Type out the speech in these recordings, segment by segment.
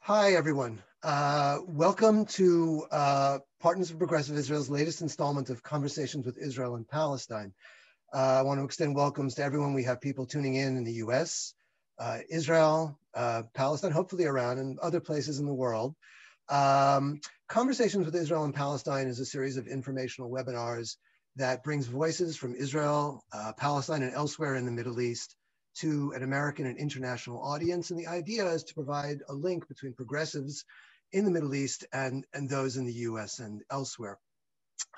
Hi, everyone. Welcome to Partners for Progressive Israel's latest installment of Conversations with Israel and Palestine. I want to extend welcomes to everyone. We have people tuning in the US, Israel, Palestine, hopefully Iran, and other places in the world. Conversations with Israel and Palestine is a series of informational webinars that brings voices from Israel, Palestine, and elsewhere in the Middle East to an American and international audience. And the idea is to provide a link between progressives in the Middle East and those in the US and elsewhere.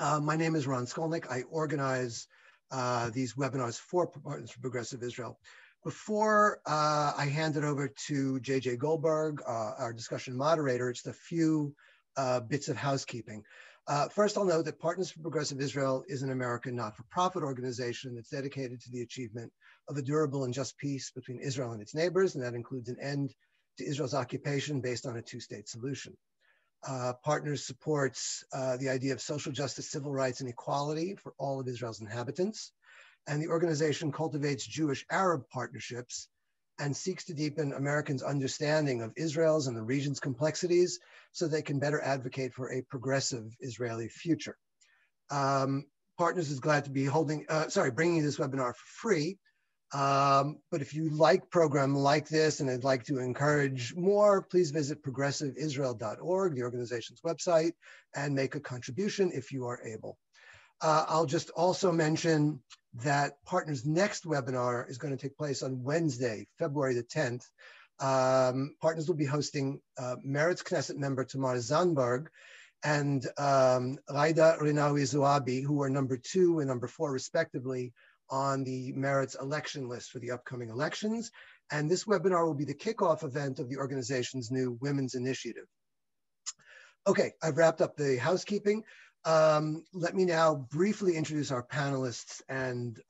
My name is Ron Skolnick. I organize these webinars for Partners for Progressive Israel. Before I hand it over to JJ Goldberg, our discussion moderator, just a few bits of housekeeping. First, I'll note that Partners for Progressive Israel is an American not-for-profit organization that's dedicated to the achievement of a durable and just peace between Israel and its neighbors, and that includes an end to Israel's occupation based on a two-state solution. Partners supports the idea of social justice, civil rights, and equality for all of Israel's inhabitants. And the organization cultivates Jewish-Arab partnerships and seeks to deepen Americans' understanding of Israel's and the region's complexities so they can better advocate for a progressive Israeli future. Partners is glad to be bringing this webinar for free. But if you like a program like this and I'd like to encourage more, please visit progressiveisrael.org, the organization's website, and make a contribution if you are able. I'll just also mention that Partners' next webinar is going to take place on Wednesday, February the 10th. Partners will be hosting Meretz Knesset member Tamar Zandberg and Ghaida Rinawi Zouabi, who are number 2 and number 4 respectively on the Meretz election list for the upcoming elections. And this webinar will be the kickoff event of the organization's new Women's Initiative. Okay, I've wrapped up the housekeeping. Let me now briefly introduce our panelists and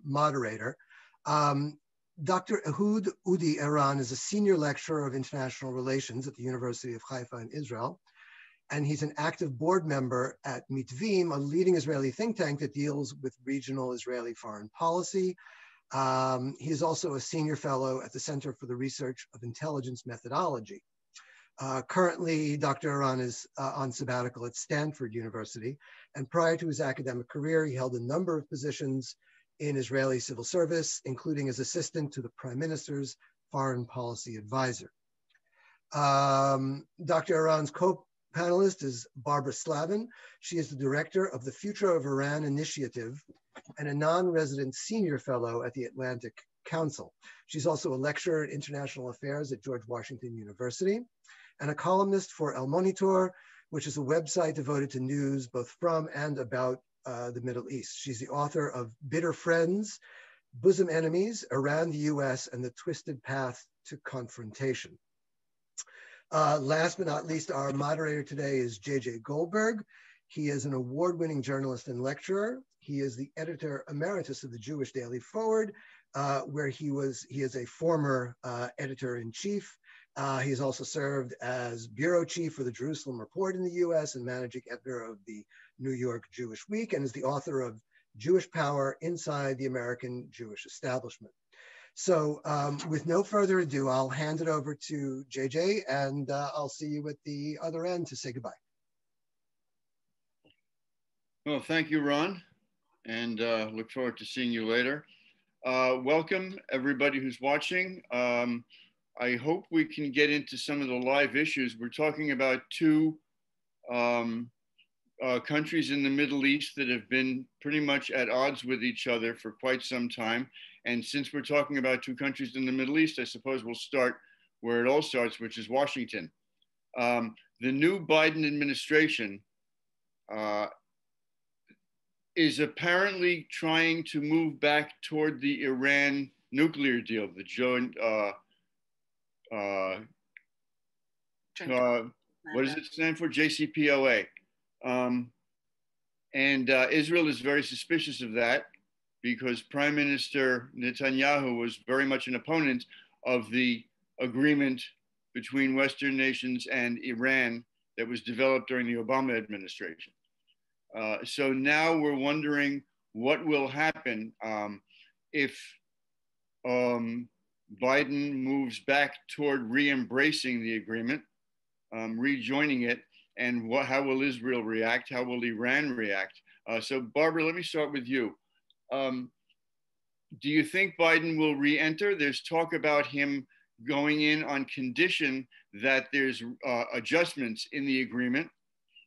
moderator. Dr. Ehud Eiran is a senior lecturer of international relations at the University of Haifa in Israel. And he's an active board member at Mitvim, a leading Israeli think tank that deals with regional Israeli foreign policy. He is also a senior fellow at the Center for the Research of Intelligence Methodology. Currently, Dr. Eiran is on sabbatical at Stanford University, and prior to his academic career, he held a number of positions in Israeli civil service, including as assistant to the Prime Minister's foreign policy advisor. Dr. Eiran's co-panelist is Barbara Slavin. She is the director of the Future of Iran Initiative and a non-resident senior fellow at the Atlantic Council. She's also a lecturer in international affairs at George Washington University and a columnist for El Monitor, which is a website devoted to news both from and about the Middle East. She's the author of Bitter Friends, Bosom Enemies, Around the US, and the Twisted Path to Confrontation. Last but not least, our moderator today is JJ Goldberg. He is an award-winning journalist and lecturer. He is the editor emeritus of the Jewish Daily Forward, where he is a former editor-in-chief. He has also served as bureau chief for the Jerusalem Report in the US and managing editor of the New York Jewish Week, and is the author of Jewish Power Inside the American Jewish Establishment. So with no further ado, I'll hand it over to JJ, and I'll see you at the other end to say goodbye. Well, thank you, Ron, and look forward to seeing you later. Welcome, everybody who's watching. I hope we can get into some of the live issues. We're talking about two countries in the Middle East that have been pretty much at odds with each other for quite some time. And since we're talking about two countries in the Middle East, I suppose we'll start where it all starts, which is Washington. The new Biden administration is apparently trying to move back toward the Iran nuclear deal, the joint, what does it stand for? JCPOA. And Israel is very suspicious of that because Prime Minister Netanyahu was very much an opponent of the agreement between Western nations and Iran that was developed during the Obama administration. So now we're wondering what will happen if Biden moves back toward re-embracing the agreement, rejoining it, and how will Israel react? How will Iran react? So Barbara, let me start with you. Do you think Biden will re-enter? There's talk about him going in on condition that there's adjustments in the agreement.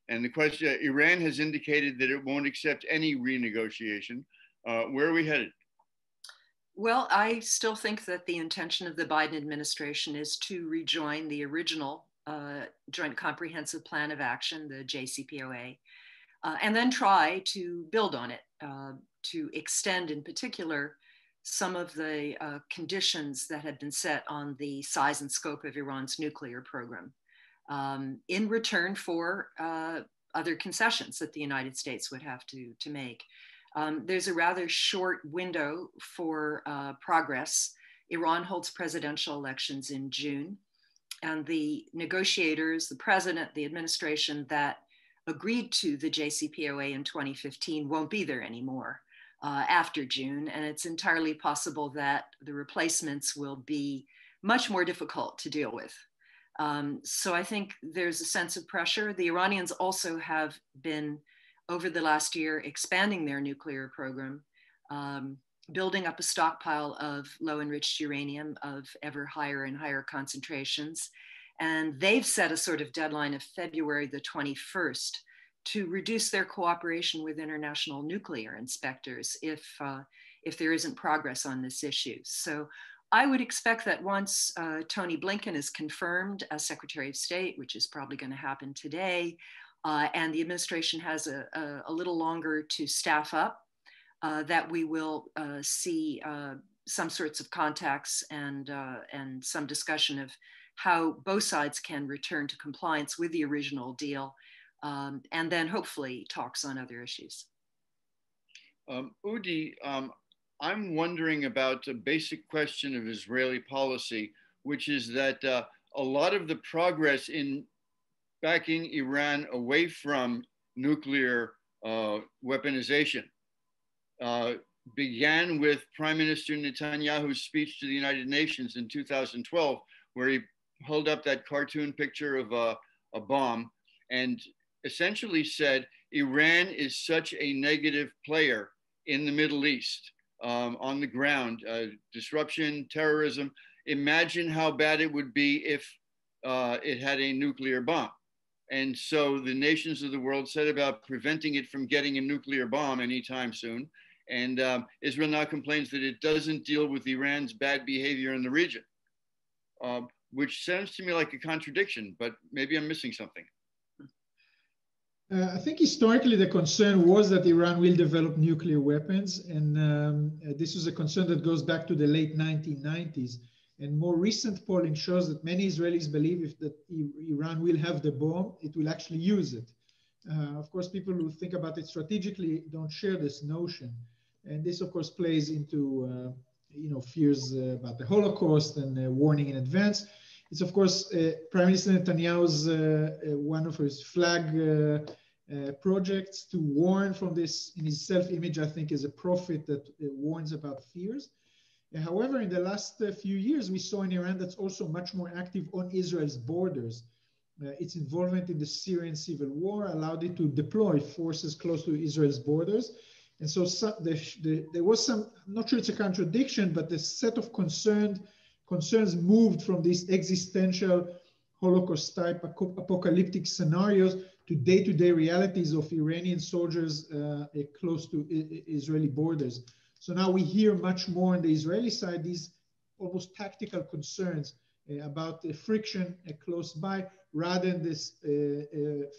And the question, Iran has indicated that it won't accept any renegotiation. Where are we headed? Well, I still think that the intention of the Biden administration is to rejoin the original Joint Comprehensive Plan of Action, the JCPOA, and then try to build on it, to extend in particular some of the conditions that had been set on the size and scope of Iran's nuclear program, in return for other concessions that the United States would have to make. There's a rather short window for progress. Iran holds presidential elections in June, and the negotiators, the president, the administration that agreed to the JCPOA in 2015 won't be there anymore after June, and it's entirely possible that the replacements will be much more difficult to deal with. So I think there's a sense of pressure. The Iranians also have been, over the last year, expanding their nuclear program, building up a stockpile of low enriched uranium of ever higher and higher concentrations. And they've set a sort of deadline of February the 21st to reduce their cooperation with international nuclear inspectors if there isn't progress on this issue. So I would expect that once Tony Blinken is confirmed as Secretary of State, which is probably going to happen today, and the administration has a little longer to staff up, that we will see some sorts of contacts and some discussion of how both sides can return to compliance with the original deal, and then hopefully talks on other issues. Udi, I'm wondering about a basic question of Israeli policy, which is that a lot of the progress in backing Iran away from nuclear weaponization began with Prime Minister Netanyahu's speech to the United Nations in 2012, where he held up that cartoon picture of a bomb and essentially said, Iran is such a negative player in the Middle East, on the ground, disruption, terrorism. Imagine how bad it would be if it had a nuclear bomb. And so the nations of the world set about preventing it from getting a nuclear bomb anytime soon. And Israel now complains that it doesn't deal with Iran's bad behavior in the region, which sounds to me like a contradiction, but maybe I'm missing something. I think historically the concern was that Iran will develop nuclear weapons, and this was a concern that goes back to the late 1990s. And more recent polling shows that many Israelis believe that Iran will have the bomb, it will actually use it. Of course, people who think about it strategically don't share this notion. And this, of course, plays into fears about the Holocaust and warning in advance. It's, of course, Prime Minister Netanyahu's one of his flag projects to warn from this. In his self-image, I think, as a prophet that warns about fears. However, in the last few years, we saw in Iran that's also much more active on Israel's borders. Its involvement in the Syrian civil war allowed it to deploy forces close to Israel's borders. And so there was some, I'm not sure it's a contradiction, but the set of concerns moved from these existential Holocaust-type apocalyptic scenarios to day-to-day realities of Iranian soldiers close to Israeli borders. So now we hear much more on the Israeli side, these almost tactical concerns about the friction close by, rather than this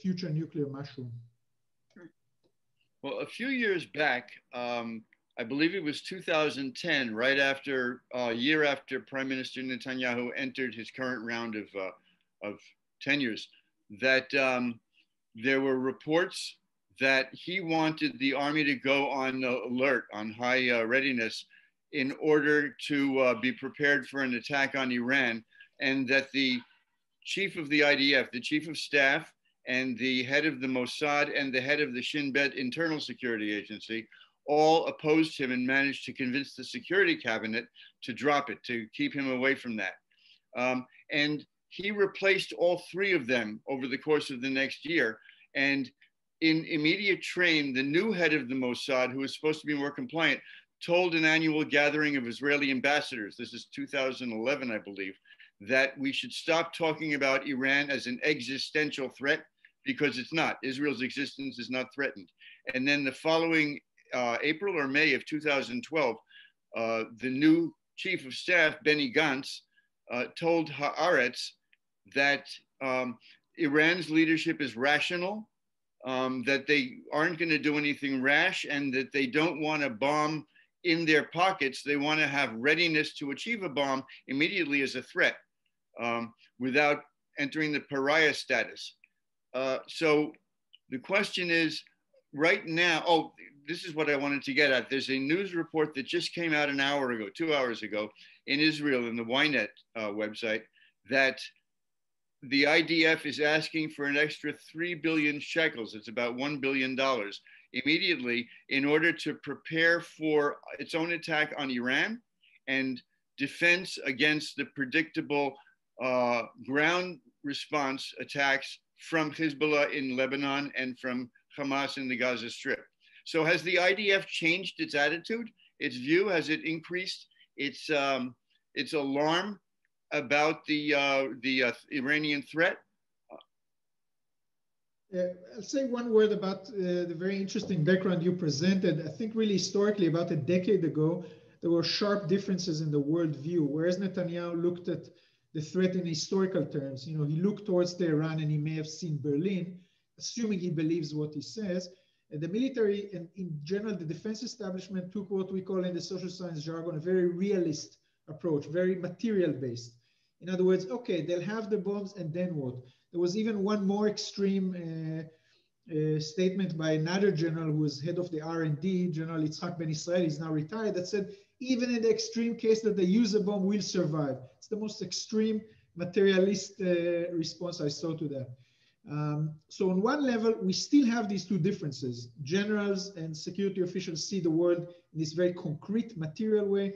future nuclear mushroom. Well, a few years back, I believe it was 2010, right after, a year after Prime Minister Netanyahu entered his current round of tenures, that there were reports that he wanted the army to go on alert, on high readiness, in order to be prepared for an attack on Iran, and that the chief of the IDF, the chief of staff, and the head of the Mossad and the head of the Shin Bet Internal Security Agency all opposed him and managed to convince the Security Cabinet to drop it, to keep him away from that. And he replaced all three of them over the course of the next year. And in immediate train, the new head of the Mossad, who was supposed to be more compliant, told an annual gathering of Israeli ambassadors, this is 2011, I believe, that we should stop talking about Iran as an existential threat, because it's not. Israel's existence is not threatened. And then the following April or May of 2012, the new chief of staff, Benny Gantz, told Haaretz that Iran's leadership is rational, that they aren't going to do anything rash, and that they don't want a bomb in their pockets. They want to have readiness to achieve a bomb immediately as a threat, without entering the pariah status. So the question is, right now, this is what I wanted to get at. There's a news report that just came out 2 hours ago in Israel, in the Ynet website, that the IDF is asking for an extra 3 billion shekels. It's about $1 billion immediately, in order to prepare for its own attack on Iran and defense against the predictable ground response attacks from Hezbollah in Lebanon and from Hamas in the Gaza Strip. So has the IDF changed its attitude, its view? Has it increased its alarm about the Iranian threat? I'll say one word about the very interesting background you presented. I think really historically, about a decade ago, there were sharp differences in the worldview. Whereas Netanyahu looked at the threat in historical terms, he looked towards Tehran and he may have seen Berlin, assuming he believes what he says. And the military and in general, the defense establishment took what we call in the social science jargon, a very realist approach, very material based. In other words, okay, they'll have the bombs and then what? There was even one more extreme statement by another general who was head of the R&D, General Yitzhak Ben Israel, he's now retired, that said, even in the extreme case that they use a bomb, we'll survive. It's the most extreme materialist response I saw to that. So on one level, we still have these two differences. Generals and security officials see the world in this very concrete material way,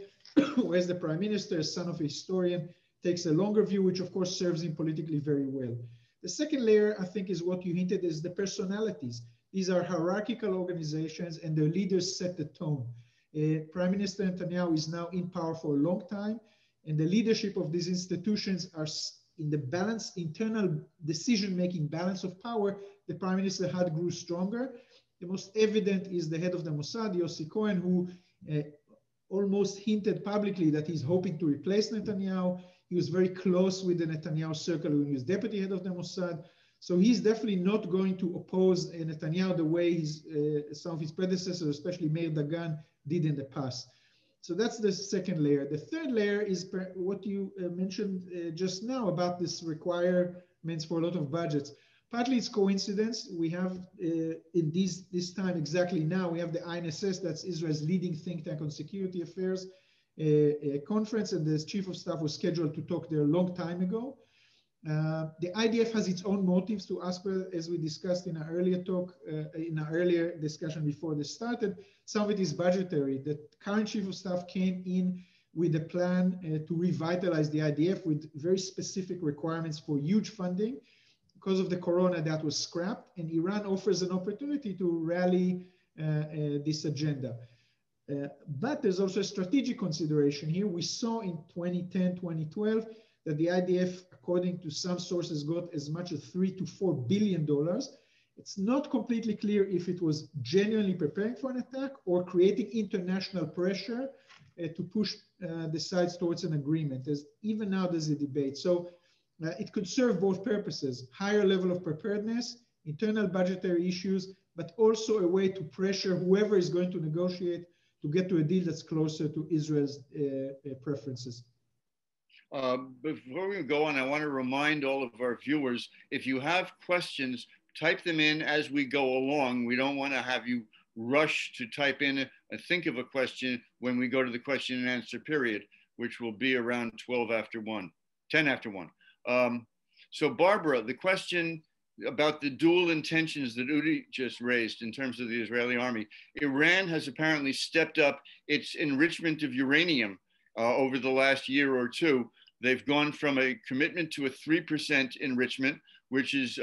whereas the prime minister, son of a historian, takes a longer view, which of course serves him politically very well. The second layer, I think, is what you hinted, is the personalities. These are hierarchical organizations and their leaders set the tone. Prime Minister Netanyahu is now in power for a long time, and the leadership of these institutions are in the balance, internal decision-making balance of power. The Prime Minister had grew stronger. The most evident is the head of the Mossad, Yossi Cohen, who almost hinted publicly that he's hoping to replace Netanyahu. He was very close with the Netanyahu circle when he was deputy head of the Mossad. So he's definitely not going to oppose Netanyahu the way some of his predecessors, especially Meir Dagan, did in the past. So that's the second layer. The third layer is what you mentioned just now about this requirements for a lot of budgets. Partly it's coincidence. We have in this time exactly now, we have the INSS, that's Israel's leading think tank on security affairs, a conference, and the chief of staff was scheduled to talk there a long time ago. The IDF has its own motives to ask for, as we discussed in our earlier talk, in our earlier discussion before this started. Some of it is budgetary. The current chief of staff came in with a plan to revitalize the IDF with very specific requirements for huge funding. Because of the corona, that was scrapped, and Iran offers an opportunity to rally this agenda. But there's also a strategic consideration here. We saw in 2010, 2012, that the IDF, according to some sources, got as much as $3 to $4 billion. It's not completely clear if it was genuinely preparing for an attack or creating international pressure to push the sides towards an agreement. Even now, there's a debate. So it could serve both purposes: higher level of preparedness, internal budgetary issues, but also a way to pressure whoever is going to negotiate to get to a deal that's closer to Israel's preferences. Before we go on, I want to remind all of our viewers, if you have questions, type them in as we go along. We don't want to have you rush to type in and think of a question when we go to the question and answer period, which will be around 10 after 1. So Barbara, the question about the dual intentions that Udi just raised in terms of the Israeli army. Iran has apparently stepped up its enrichment of uranium over the last year or two, They've gone from a commitment to a 3% enrichment, which is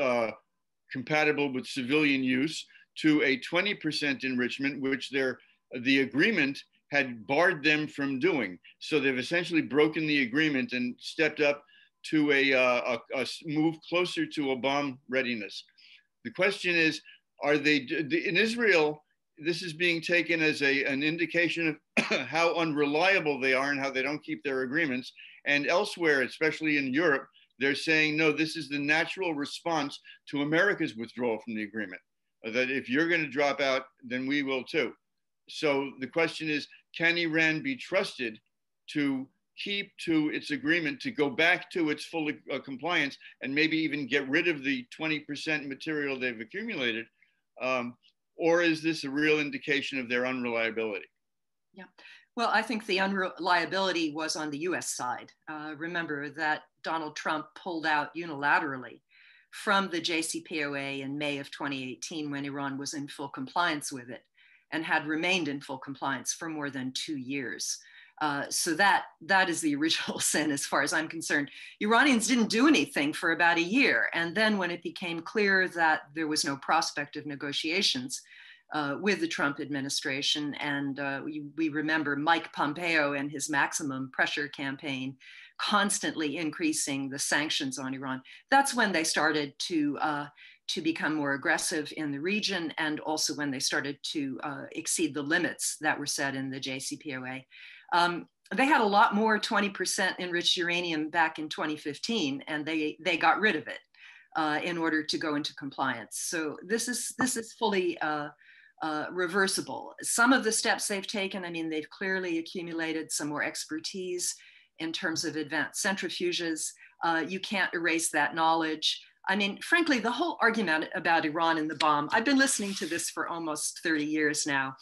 compatible with civilian use, to a 20% enrichment, which the agreement had barred them from doing. So they've essentially broken the agreement and stepped up to a move closer to a bomb readiness. The question is, are they, in Israel, this is being taken as an indication of how unreliable they are and how they don't keep their agreements. And elsewhere, especially in Europe, they're saying, no, this is the natural response to America's withdrawal from the agreement. That if you're going to drop out, then we will too. So the question is, can Iran be trusted to keep to its agreement, to go back to its full compliance, and maybe even get rid of the 20% material they've accumulated? Or is this a real indication of their unreliability? Yeah, well, I think the unreliability was on the US side. Remember that Donald Trump pulled out unilaterally from the JCPOA in May of 2018 when Iran was in full compliance with it and had remained in full compliance for more than 2 years. So that is the original sin as far as I'm concerned. Iranians didn't do anything for about a year. And then when it became clear that there was no prospect of negotiations with the Trump administration, and we remember Mike Pompeo and his maximum pressure campaign constantly increasing the sanctions on Iran, that's when they started to become more aggressive in the region, and also when they started to exceed the limits that were set in the JCPOA. They had a lot more 20% enriched uranium back in 2015, and they got rid of it in order to go into compliance. So this is fully reversible. Some of the steps they've taken, I mean, they've clearly accumulated some more expertise in terms of advanced centrifuges. You can't erase that knowledge. I mean, frankly, the whole argument about Iran and the bomb, I've been listening to this for almost 30 years now.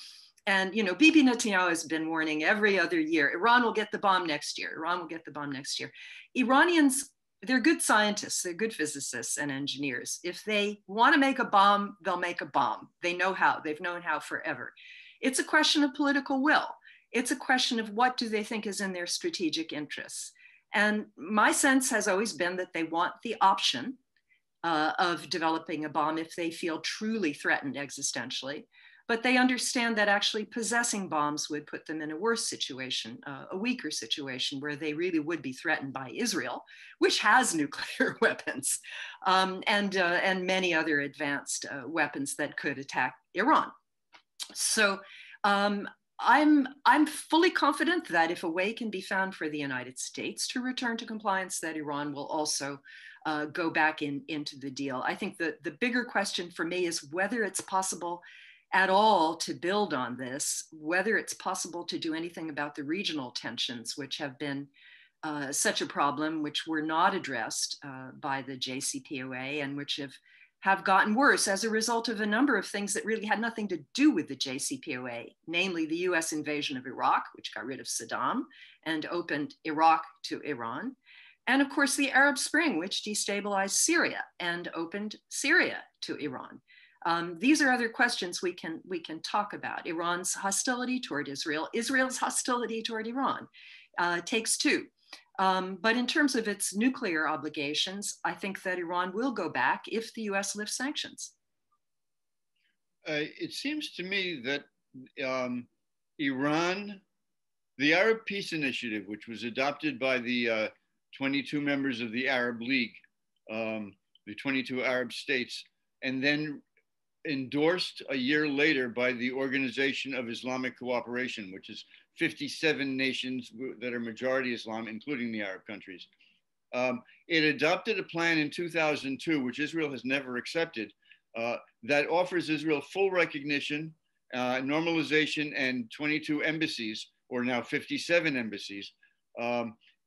And, you know, Bibi Netanyahu has been warning every other year, Iran will get the bomb next year. Iran will get the bomb next year. Iranians, they're good scientists, they're good physicists and engineers. If they want to make a bomb, they'll make a bomb. They know how, they've known how forever. It's a question of political will. It's a question of what do they think is in their strategic interests. And my sense has always been that they want the option of developing a bomb if they feel truly threatened existentially. But they understand that actually possessing bombs would put them in a worse situation, a weaker situation, where they really would be threatened by Israel, which has nuclear weapons, and many other advanced weapons that could attack Iran. So I'm fully confident that if a way can be found for the United States to return to compliance, that Iran will also go back into the deal. I think the bigger question for me is whether it's possible at all to build on this, whether it's possible to do anything about the regional tensions, which have been such a problem, which were not addressed by the JCPOA and which have gotten worse as a result of a number of things that really had nothing to do with the JCPOA, namely the US invasion of Iraq, which got rid of Saddam and opened Iraq to Iran. And of course, the Arab Spring, which destabilized Syria and opened Syria to Iran. These are other questions we can talk about. Iran's hostility toward Israel, Israel's hostility toward Iran, takes two. But in terms of its nuclear obligations, I think that Iran will go back if the US lifts sanctions. It seems to me that Iran, the Arab Peace Initiative, which was adopted by the 22 members of the Arab League, the 22 Arab states, and then endorsed a year later by the Organization of Islamic Cooperation, which is 57 nations that are majority Islam, including the Arab countries. It adopted a plan in 2002, which Israel has never accepted, that offers Israel full recognition, normalization, and 22 embassies, or now 57 embassies,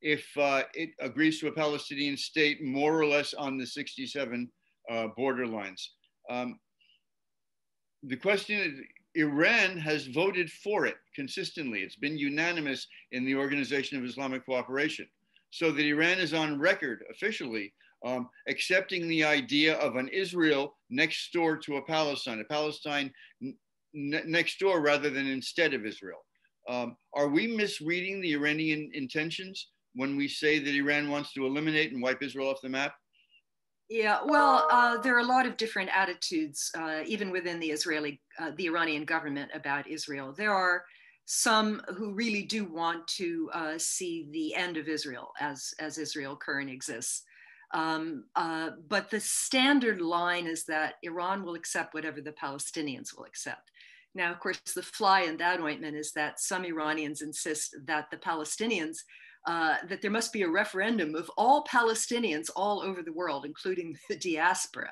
if it agrees to a Palestinian state more or less on the 67 border lines. The question is, Iran has voted for it consistently. It's been unanimous in the Organization of Islamic Cooperation. So that Iran is on record officially accepting the idea of an Israel next door to a Palestine next door rather than instead of Israel. Are we misreading the Iranian intentions? when we say that Iran wants to eliminate and wipe Israel off the map? Yeah, well, there are a lot of different attitudes, even within the Iranian government about Israel. There are some who really do want to see the end of Israel as Israel currently exists. But the standard line is that Iran will accept whatever the Palestinians will accept. Now, of course, the fly in that ointment is that some Iranians insist that the Palestinians, that there must be a referendum of all Palestinians all over the world, including the diaspora.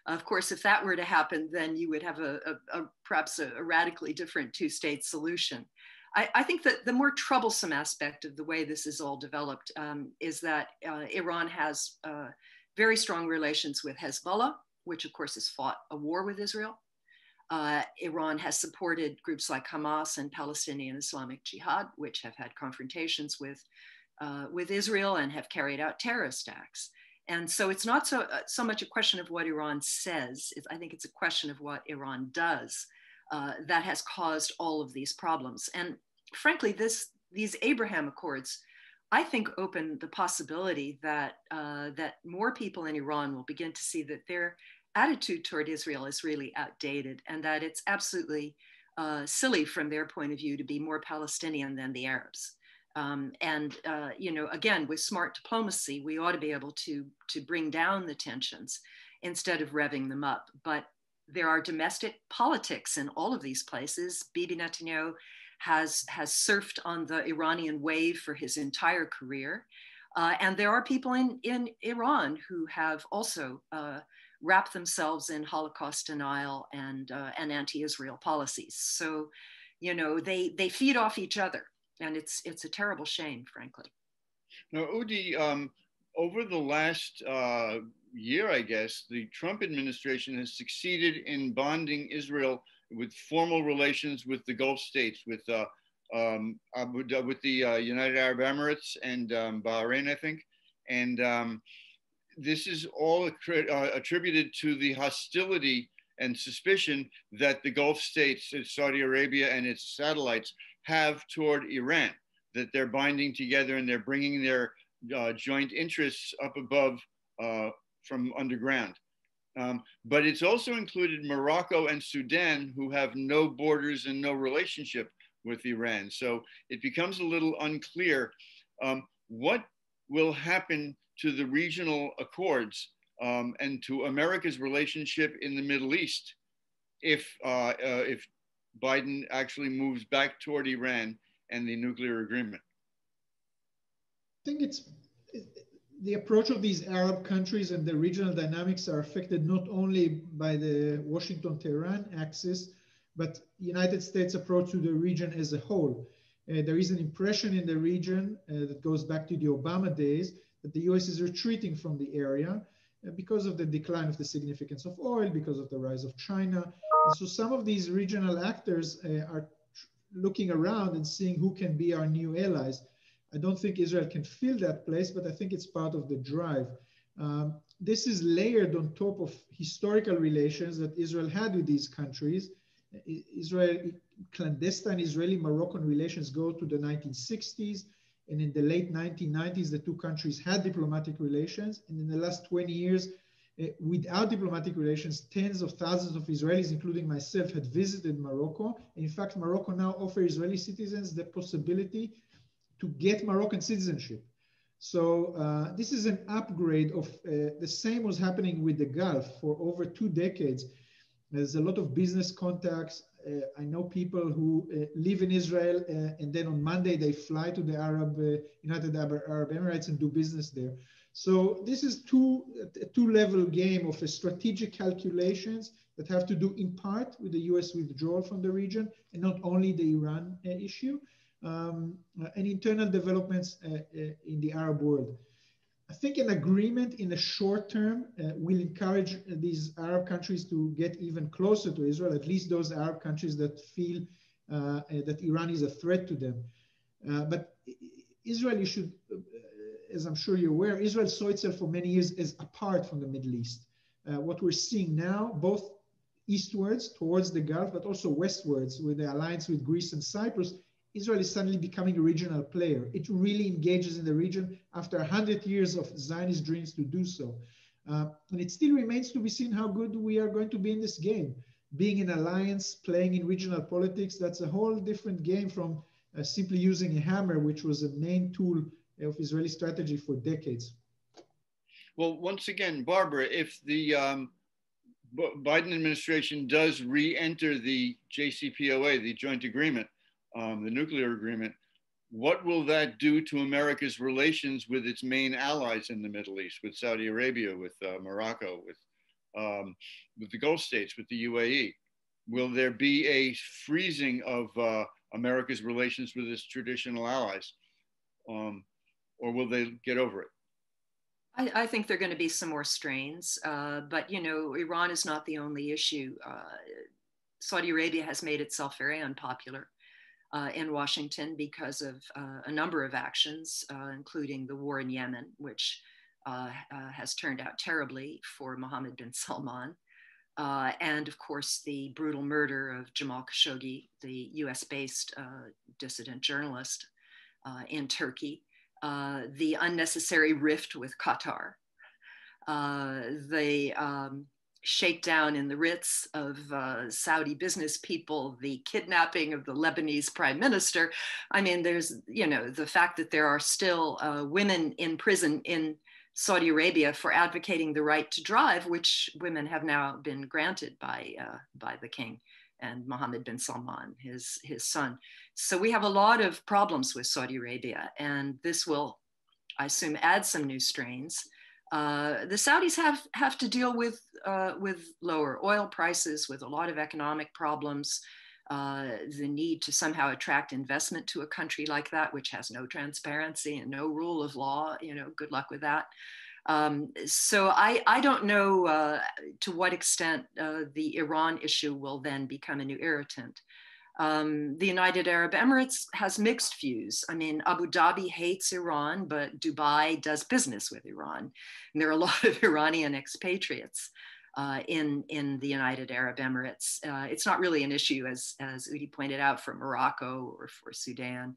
Of course, if that were to happen, then you would have perhaps a radically different two-state solution. I think that the more troublesome aspect of the way this is all developed is that Iran has very strong relations with Hezbollah, which of course has fought a war with Israel. Iran has supported groups like Hamas and Palestinian Islamic Jihad, which have had confrontations with Israel and have carried out terrorist acts. And so it's not so much a question of what Iran says. I think it's a question of what Iran does that has caused all of these problems. And frankly, these Abraham Accords, I think, open the possibility that more people in Iran will begin to see that their attitude toward Israel is really outdated, and that it's absolutely silly from their point of view to be more Palestinian than the Arabs. Again, with smart diplomacy, we ought to be able to bring down the tensions instead of revving them up. But there are domestic politics in all of these places. Bibi Netanyahu has surfed on the Iranian wave for his entire career. And there are people in Iran who have also wrapped themselves in Holocaust denial and anti-Israel policies. So, they feed off each other. And it's a terrible shame, frankly. Now, Udi, over the last year, I guess, the Trump administration has succeeded in bonding Israel with formal relations with the Gulf states, with the United Arab Emirates and Bahrain, I think. And this is all attributed to the hostility and suspicion that the Gulf states, Saudi Arabia and its satellites, have toward Iran, that they're binding together and they're bringing their joint interests up above from underground. But it's also included Morocco and Sudan, who have no borders and no relationship with Iran. So it becomes a little unclear what will happen to the regional accords and to America's relationship in the Middle East if Biden actually moves back toward Iran and the nuclear agreement. I think it's the approach of these Arab countries and the regional dynamics are affected not only by the Washington-Tehran axis, but United States approach to the region as a whole. There is an impression in the region that goes back to the Obama days that the US is retreating from the area because of the decline of the significance of oil, because of the rise of China. And so some of these regional actors are looking around and seeing who can be our new allies. I don't think Israel can fill that place, but I think it's part of the drive. This is layered on top of historical relations that Israel had with these countries. Clandestine Israeli-Moroccan relations go to the 1960s. And in the late 1990s, the two countries had diplomatic relations. And in the last 20 years, without diplomatic relations, tens of thousands of Israelis, including myself, had visited Morocco. And in fact, Morocco now offers Israeli citizens the possibility to get Moroccan citizenship. So this is an upgrade of the same was happening with the Gulf for over 2 decades. There's a lot of business contacts. I know people who live in Israel and then on Monday they fly to the United Arab Emirates and do business there. So this is a two-level game of strategic calculations that have to do in part with the US withdrawal from the region and not only the Iran issue and internal developments in the Arab world. I think an agreement in the short term will encourage these Arab countries to get even closer to Israel, at least those Arab countries that feel that Iran is a threat to them. But Israel, as I'm sure you're aware, Israel saw itself for many years as apart from the Middle East. What we're seeing now, both eastwards towards the Gulf, but also westwards with the alliance with Greece and Cyprus, Israel is suddenly becoming a regional player. It really engages in the region after 100 years of Zionist dreams to do so. And it still remains to be seen how good we are going to be in this game. Being in alliance, playing in regional politics, that's a whole different game from simply using a hammer, which was a main tool of Israeli strategy for decades. Well, once again, Barbara, if the Biden administration does re-enter the JCPOA, the joint agreement, the nuclear agreement, what will that do to America's relations with its main allies in the Middle East, with Saudi Arabia, with Morocco, with the Gulf states, with the UAE? Will there be a freezing of America's relations with its traditional allies, or will they get over it? I think there are going to be some more strains, but you know, Iran is not the only issue. Saudi Arabia has made itself very unpopular in Washington because of a number of actions, including the war in Yemen, which has turned out terribly for Mohammed bin Salman. And of course, the brutal murder of Jamal Khashoggi, the US-based dissident journalist in Turkey. The unnecessary rift with Qatar, the shakedown in the Ritz of Saudi business people, the kidnapping of the Lebanese prime minister. I mean, there's, you know, the fact that there are still women in prison in Saudi Arabia for advocating the right to drive, which women have now been granted by the king and Mohammed bin Salman, his son. So we have a lot of problems with Saudi Arabia, and this will, I assume, add some new strains. The Saudis have to deal with lower oil prices, with a lot of economic problems, the need to somehow attract investment to a country like that, which has no transparency and no rule of law. You know, good luck with that. So I don't know to what extent the Iran issue will then become a new irritant. The United Arab Emirates has mixed views. I mean, Abu Dhabi hates Iran, but Dubai does business with Iran. And there are a lot of Iranian expatriates in the United Arab Emirates. It's not really an issue, as Udi pointed out, for Morocco or for Sudan.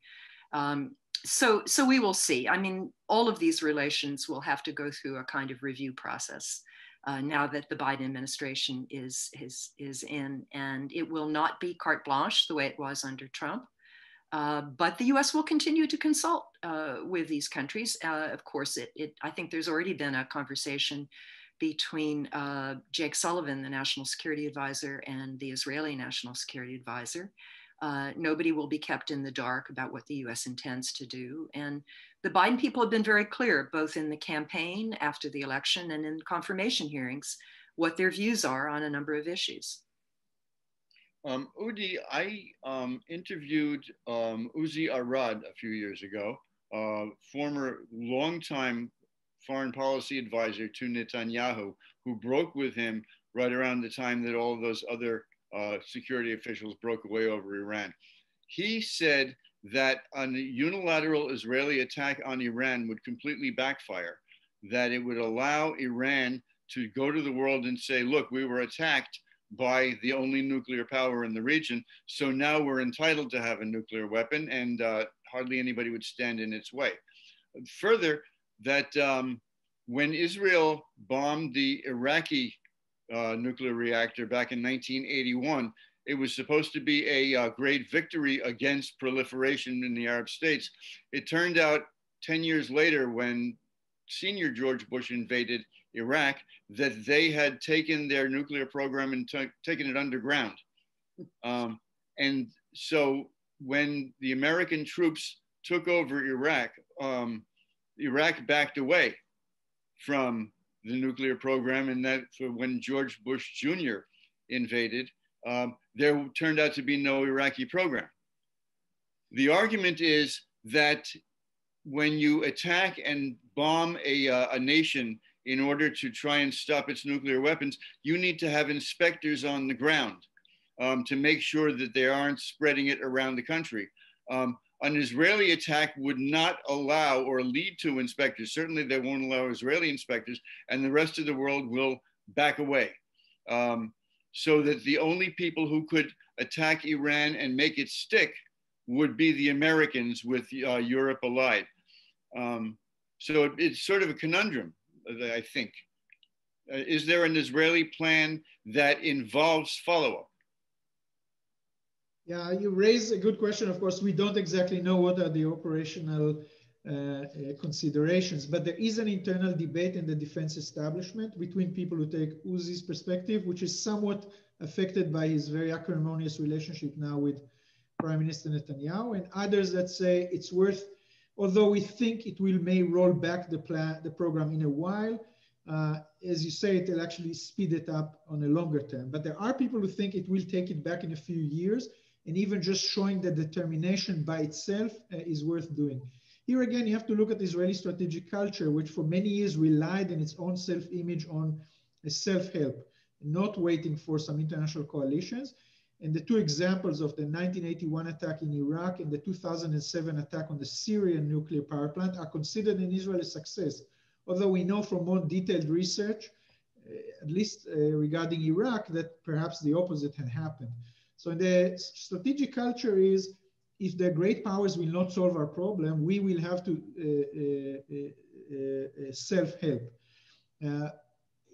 So we will see. I mean, all of these relations will have to go through a kind of review process now that the Biden administration is in, and it will not be carte blanche the way it was under Trump. But the U.S. will continue to consult with these countries. Of course, I think there's already been a conversation between Jake Sullivan, the National Security Advisor, and the Israeli National Security Advisor. Nobody will be kept in the dark about what the US intends to do. And the Biden people have been very clear, both in the campaign after the election and in confirmation hearings, what their views are on a number of issues. Udi, I interviewed Uzi Arad a few years ago, former longtime foreign policy advisor to Netanyahu, who broke with him right around the time that all of those other security officials broke away over Iran. He said that a unilateral Israeli attack on Iran would completely backfire, that it would allow Iran to go to the world and say, look, we were attacked by the only nuclear power in the region, so now we're entitled to have a nuclear weapon, and hardly anybody would stand in its way. Further, that when Israel bombed the Iraqi nuclear reactor back in 1981, it was supposed to be a great victory against proliferation in the Arab states. It turned out 10 years later, when senior George Bush invaded Iraq, that they had taken their nuclear program and taken it underground. And so when the American troops took over Iraq, Iraq backed away from the nuclear program, and that when George Bush Jr. invaded, there turned out to be no Iraqi program. The argument is that when you attack and bomb a nation in order to try and stop its nuclear weapons, you need to have inspectors on the ground to make sure that they aren't spreading it around the country. An Israeli attack would not allow or lead to inspectors. Certainly they won't allow Israeli inspectors, and the rest of the world will back away. So that the only people who could attack Iran and make it stick would be the Americans with Europe allied. So it's sort of a conundrum, I think. Is there an Israeli plan that involves follow-up? Yeah, you raise a good question. Of course, we don't exactly know what are the operational considerations, but there is an internal debate in the defense establishment between people who take Uzi's perspective, which is somewhat affected by his very acrimonious relationship now with Prime Minister Netanyahu, and others that say it's worth, although we think it may roll back the program in a while, as you say, it'll actually speed it up on a longer term. But there are people who think it will take it back in a few years, and even just showing the determination by itself is worth doing. Here again, you have to look at Israeli strategic culture, which for many years relied in its own self-image on a self-help, not waiting for some international coalitions. And the two examples of the 1981 attack in Iraq and the 2007 attack on the Syrian nuclear power plant are considered in Israel a success. Although we know from more detailed research, at least regarding Iraq, that perhaps the opposite had happened. So the strategic culture is, if the great powers will not solve our problem, we will have to self-help.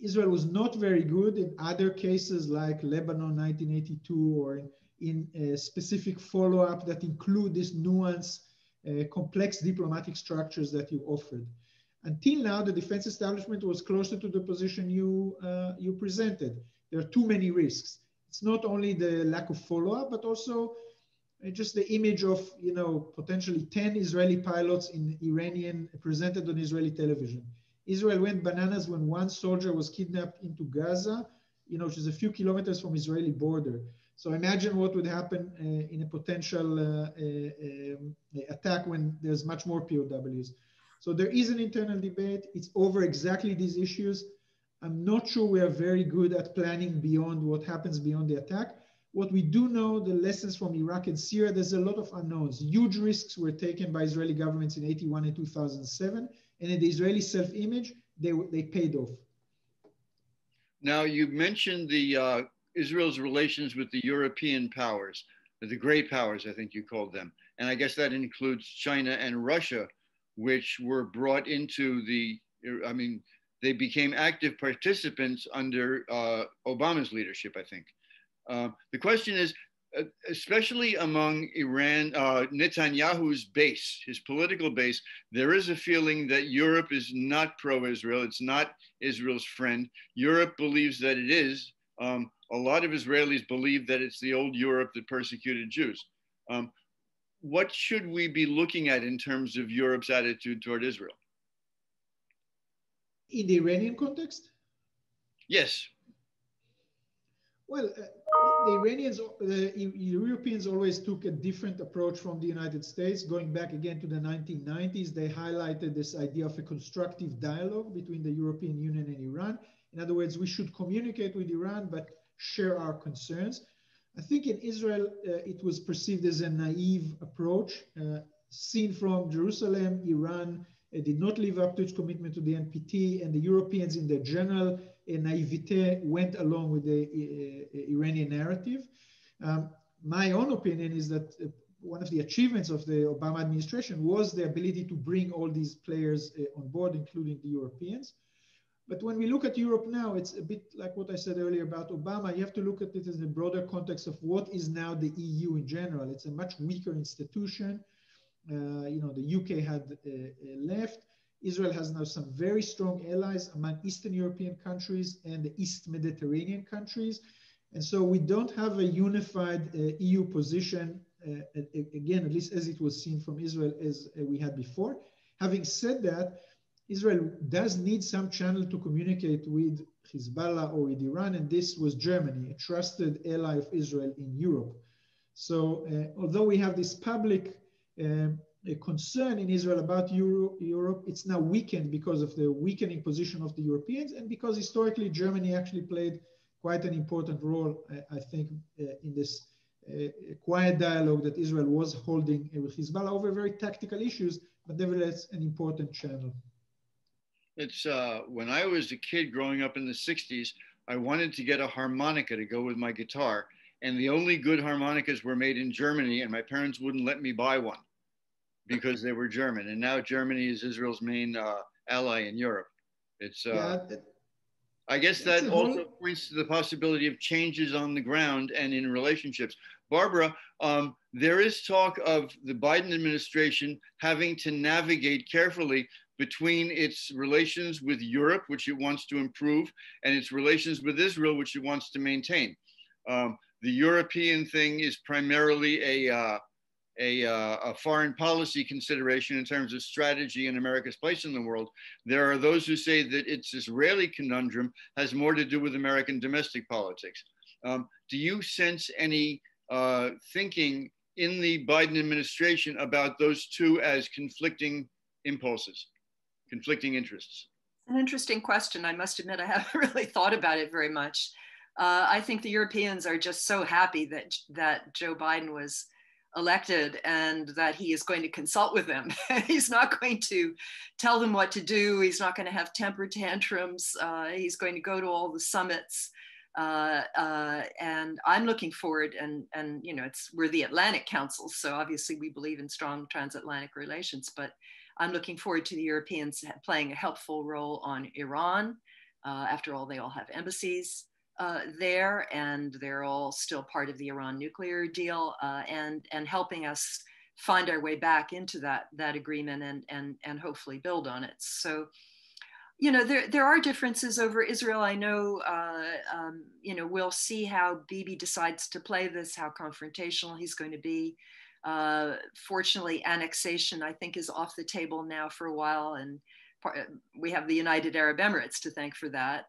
Israel was not very good in other cases like Lebanon 1982 or in specific follow-up that include this nuance, complex diplomatic structures that you offered. Until now, the defense establishment was closer to the position you presented. There are too many risks. It's not only the lack of follow-up, but also just the image of, potentially 10 Israeli pilots presented on Israeli television. Israel went bananas when one soldier was kidnapped into Gaza, which is a few kilometers from Israeli border. So imagine what would happen in a potential attack when there's much more POWs. So there is an internal debate. It's over exactly these issues. I'm not sure we are very good at planning beyond what happens beyond the attack. What we do know, the lessons from Iraq and Syria, there's a lot of unknowns. Huge risks were taken by Israeli governments in 81 and 2007. And in the Israeli self-image, they paid off. Now, you mentioned Israel's relations with the European powers, the great powers, I think you called them. And I guess that includes China and Russia, which were brought into they became active participants under Obama's leadership, I think. The question is, especially among Iran, Netanyahu's base, his political base, there is a feeling that Europe is not pro-Israel. It's not Israel's friend. Europe believes that it is. A lot of Israelis believe that it's the old Europe that persecuted Jews. What should we be looking at in terms of Europe's attitude toward Israel? In the Iranian context? Yes. Well, the Europeans always took a different approach from the United States. Going back again to the 1990s, they highlighted this idea of a constructive dialogue between the European Union and Iran. In other words, we should communicate with Iran, but share our concerns. I think in Israel, it was perceived as a naive approach. Seen from Jerusalem, Iran did not live up to its commitment to the NPT, and the Europeans in their general naivete went along with the Iranian narrative. My own opinion is that one of the achievements of the Obama administration was the ability to bring all these players on board, including the Europeans. But when we look at Europe now, it's a bit like what I said earlier about Obama. You have to look at it in the broader context of what is now the EU in general. It's a much weaker institution. The UK had left. Israel has now some very strong allies among Eastern European countries and the East Mediterranean countries. And so we don't have a unified EU position, again, at least as it was seen from Israel as we had before. Having said that, Israel does need some channel to communicate with Hezbollah or with Iran, and this was Germany, a trusted ally of Israel in Europe. So although we have this public concern in Israel about Europe, it's now weakened because of the weakening position of the Europeans and because historically Germany actually played quite an important role, I think, in this quiet dialogue that Israel was holding with Hezbollah over very tactical issues, but nevertheless an important channel. It's when I was a kid growing up in the 60s, I wanted to get a harmonica to go with my guitar. and the only good harmonicas were made in Germany, and my parents wouldn't let me buy one because they were German. And now Germany is Israel's main ally in Europe. It's I guess that also points to the possibility of changes on the ground and in relationships. Barbara, there is talk of the Biden administration having to navigate carefully between its relations with Europe, which it wants to improve, and its relations with Israel, which it wants to maintain. The European thing is primarily a foreign policy consideration in terms of strategy and America's place in the world. There are those who say that its Israeli conundrum has more to do with American domestic politics. Do you sense any thinking in the Biden administration about those two as conflicting impulses, conflicting interests? An interesting question. I must admit, I haven't really thought about it very much. I think the Europeans are just so happy that Joe Biden was elected and that he is going to consult with them. He's not going to tell them what to do. He's not going to have temper tantrums. He's going to go to all the summits. And I'm looking forward, and you know, we're the Atlantic Council, so obviously we believe in strong transatlantic relations, but I'm looking forward to the Europeans playing a helpful role on Iran. After all, they all have embassies there, and they're all still part of the Iran nuclear deal, and helping us find our way back into that agreement and hopefully build on it. So, you know, there are differences over Israel. I know, you know, we'll see how Bibi decides to play this, how confrontational he's going to be. Fortunately, annexation, I think, is off the table now for a while, and we have the United Arab Emirates to thank for that.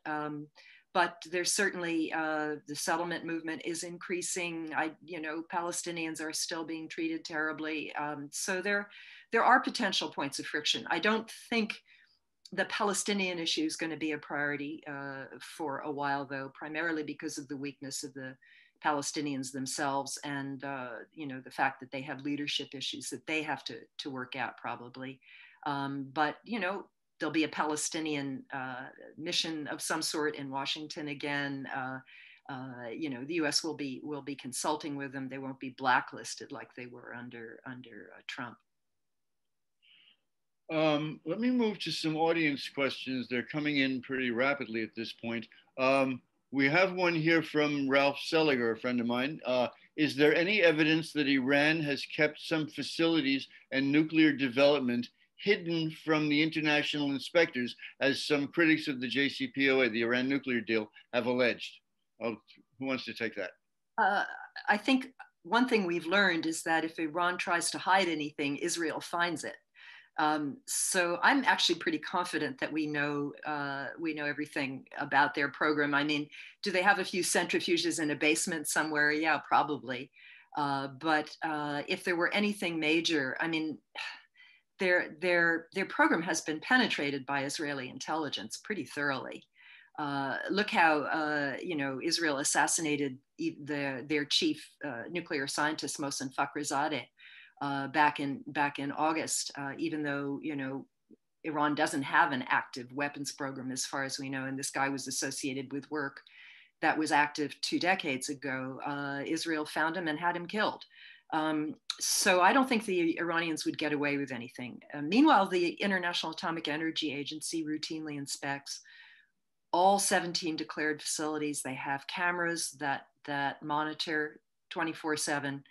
But there's certainly the settlement movement is increasing. You know, Palestinians are still being treated terribly. So there are potential points of friction. I don't think the Palestinian issue is going to be a priority for a while, though, primarily because of the weakness of the Palestinians themselves, and you know, the fact that they have leadership issues that they have to work out probably. But you know, there'll be a Palestinian mission of some sort in Washington again. You know, the U.S. will be consulting with them. They won't be blacklisted like they were under Trump. Let me move to some audience questions. They're coming in pretty rapidly at this point. We have one here from Ralph Seliger, a friend of mine. Is there any evidence that Iran has kept some facilities and nuclear development hidden from the international inspectors, as some critics of the JCPOA, the Iran nuclear deal, have alleged? Who wants to take that? I think one thing we've learned is that if Iran tries to hide anything, Israel finds it. So I'm actually pretty confident that we know everything about their program. I mean, do they have a few centrifuges in a basement somewhere? Yeah, probably. But if there were anything major, I mean, their program has been penetrated by Israeli intelligence pretty thoroughly. Look how you know, Israel assassinated their chief nuclear scientist, Mohsen Fakhrizadeh, back in August, even though, you know, Iran doesn't have an active weapons program as far as we know, and this guy was associated with work that was active 2 decades ago. Israel found him and had him killed. So I don't think the Iranians would get away with anything. Meanwhile, the International Atomic Energy Agency routinely inspects all 17 declared facilities. They have cameras that monitor 24/7.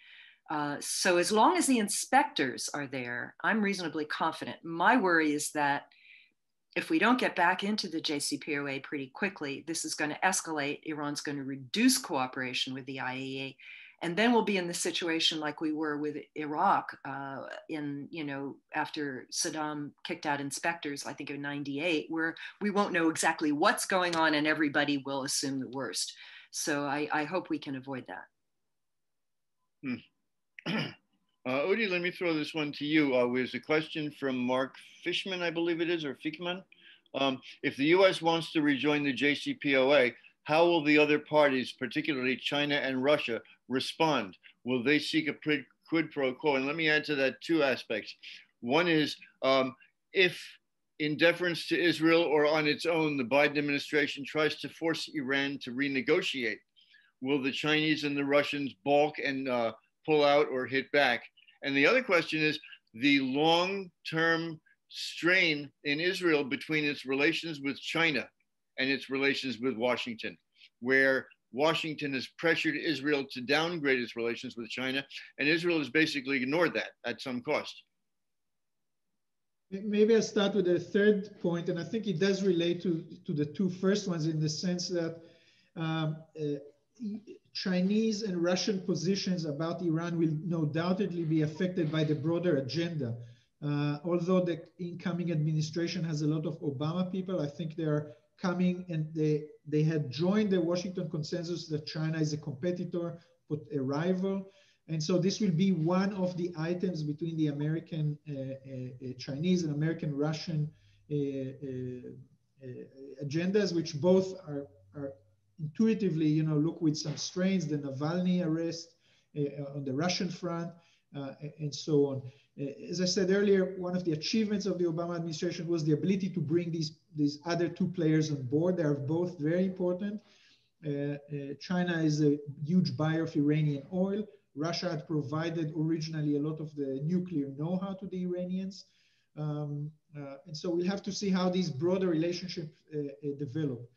So as long as the inspectors are there, I'm reasonably confident. My worry is that if we don't get back into the JCPOA pretty quickly, this is going to escalate. Iran's going to reduce cooperation with the IAEA. And then we'll be in the situation like we were with Iraq you know, after Saddam kicked out inspectors, I think in '98, where we won't know exactly what's going on and everybody will assume the worst. So I hope we can avoid that. Udi, let me throw this one to you. There's a question from Mark Fishman, I believe it is, or Fickman. If the US wants to rejoin the JCPOA, how will the other parties, particularly China and Russia, respond? Will they seek a quid pro quo? And let me add to that 2 aspects. One is, if in deference to Israel or on its own, the Biden administration tries to force Iran to renegotiate, will the Chinese and the Russians balk and pull out or hit back? And the other question is the long-term strain in Israel between its relations with China and its relations with Washington, where Washington has pressured Israel to downgrade its relations with China, and Israel has basically ignored that at some cost. Maybe I'll start with the third point, and I think it does relate to the two first ones in the sense that Chinese and Russian positions about Iran will no doubtedly be affected by the broader agenda. Although the incoming administration has a lot of Obama people, I think they are coming and they had joined the Washington consensus that China is a competitor, but a rival. And so this will be one of the items between the American Chinese and American Russian agendas, which both are intuitively, you know, look with some strains, the Navalny arrest on the Russian front, and so on. As I said earlier, one of the achievements of the Obama administration was the ability to bring these other two players on board. They are both very important. China is a huge buyer of Iranian oil. Russia had provided originally a lot of the nuclear know-how to the Iranians. And so we'll have to see how these broader relationships develop.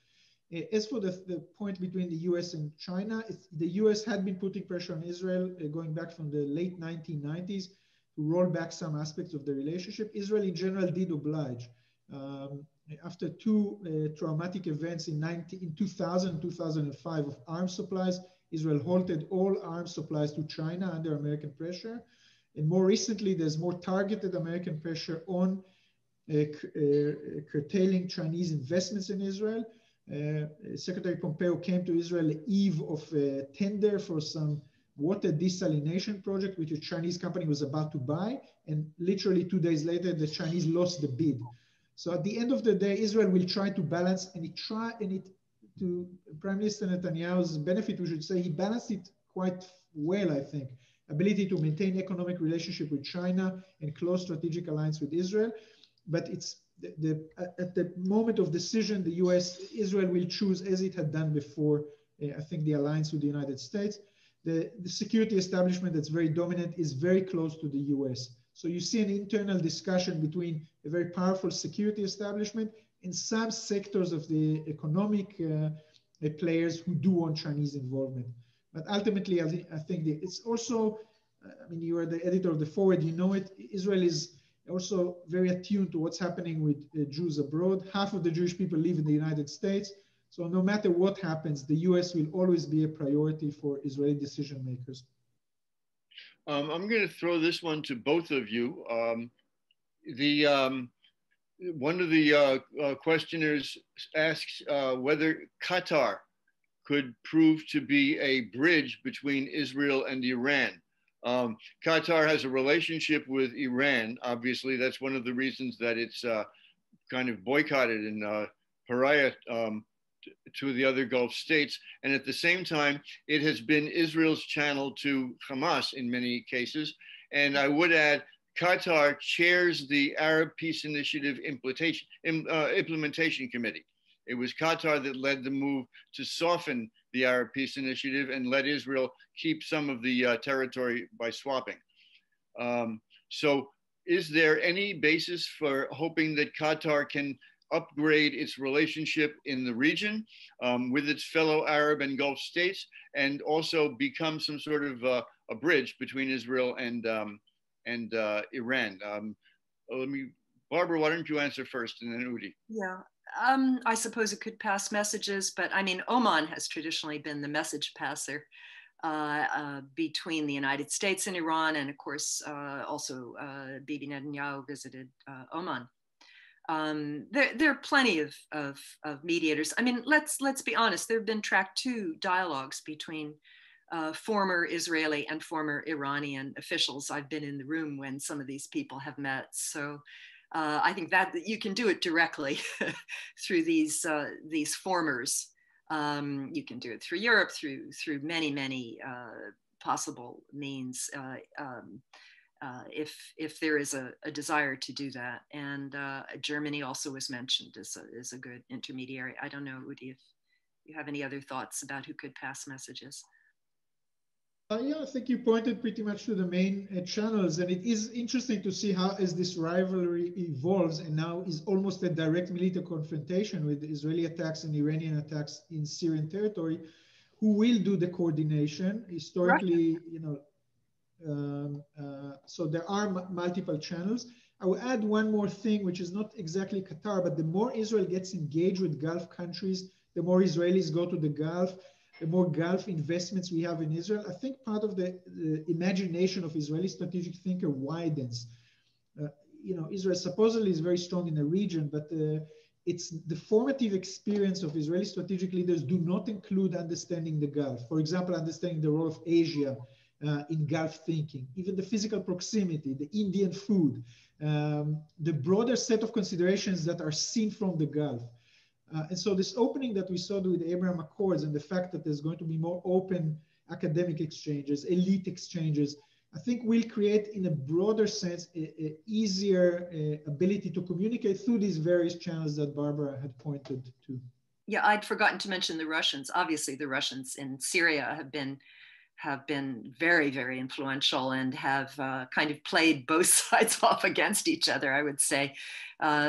As for the point between the US and China, the US had been putting pressure on Israel going back from the late 1990s to roll back some aspects of the relationship. Israel in general did oblige. After two traumatic events in 2000, 2005 of arms supplies, Israel halted all arms supplies to China under American pressure. And more recently, there's more targeted American pressure on curtailing Chinese investments in Israel. Secretary Pompeo came to Israel the eve of a tender for some water desalination project, which a Chinese company was about to buy. And literally 2 days later, the Chinese lost the bid. So at the end of the day, Israel will try to balance, to Prime Minister Netanyahu's benefit, we should say, he balanced it quite well, I think. Ability to maintain economic relationship with China and close strategic alliance with Israel. But it's at the moment of decision, Israel will choose, as it had done before, I think, the alliance with the United States. The security establishment that's very dominant is very close to the US. So you see an internal discussion between a very powerful security establishment and some sectors of the economic players who do want Chinese involvement. But ultimately, I think it's also, I mean, you are the editor of The Forward, you know it, Israel is also very attuned to what's happening with Jews abroad. Half of the Jewish people live in the United States. So no matter what happens, the US will always be a priority for Israeli decision makers. I'm going to throw this one to both of you. One of the questioners asks whether Qatar could prove to be a bridge between Israel and Iran. Qatar has a relationship with Iran. Obviously, that's one of the reasons that it's kind of boycotted and pariah to the other Gulf states. And at the same time, it has been Israel's channel to Hamas in many cases. And I would add, Qatar chairs the Arab Peace Initiative Implementation Committee. It was Qatar that led the move to soften the Arab Peace Initiative and let Israel keep some of the territory by swapping. So is there any basis for hoping that Qatar can upgrade its relationship in the region with its fellow Arab and Gulf states and also become some sort of a bridge between Israel and Iran? Barbara, why don't you answer first and then Udi? Yeah. I suppose it could pass messages, but I mean, Oman has traditionally been the message passer between the United States and Iran. And of course, also Bibi Netanyahu visited Oman. There are plenty of mediators. I mean, let's be honest, there have been track 2 dialogues between former Israeli and former Iranian officials. I've been in the room when some of these people have met. So I think that you can do it directly through these formers. You can do it through Europe, through many possible means if there is a desire to do that. And Germany also was mentioned as a good intermediary. I don't know, Udi, you have any other thoughts about who could pass messages. Yeah, I think you pointed pretty much to the main channels, and it is interesting to see how as this rivalry evolves and now is almost a direct military confrontation with Israeli attacks and Iranian attacks in Syrian territory, who will do the coordination. Historically, so there are multiple channels. I will add one more thing, which is not exactly Qatar, but the more Israel gets engaged with Gulf countries, the more Israelis go to the Gulf, the more Gulf investments we have in Israel. I think part of the imagination of Israeli strategic thinker widens. Israel supposedly is very strong in the region, but it's the formative experience of Israeli strategic leaders do not include understanding the Gulf. For example, understanding the role of Asia in Gulf thinking, even the physical proximity, the Indian food, the broader set of considerations that are seen from the Gulf. And so this opening that we saw with the Abraham Accords and the fact that there's going to be more open academic exchanges, elite exchanges, I think will create in a broader sense a easier ability to communicate through these various channels that Barbara had pointed to. Yeah, I'd forgotten to mention the Russians. Obviously, the Russians in Syria have been very, very influential and have kind of played both sides off against each other, I would say.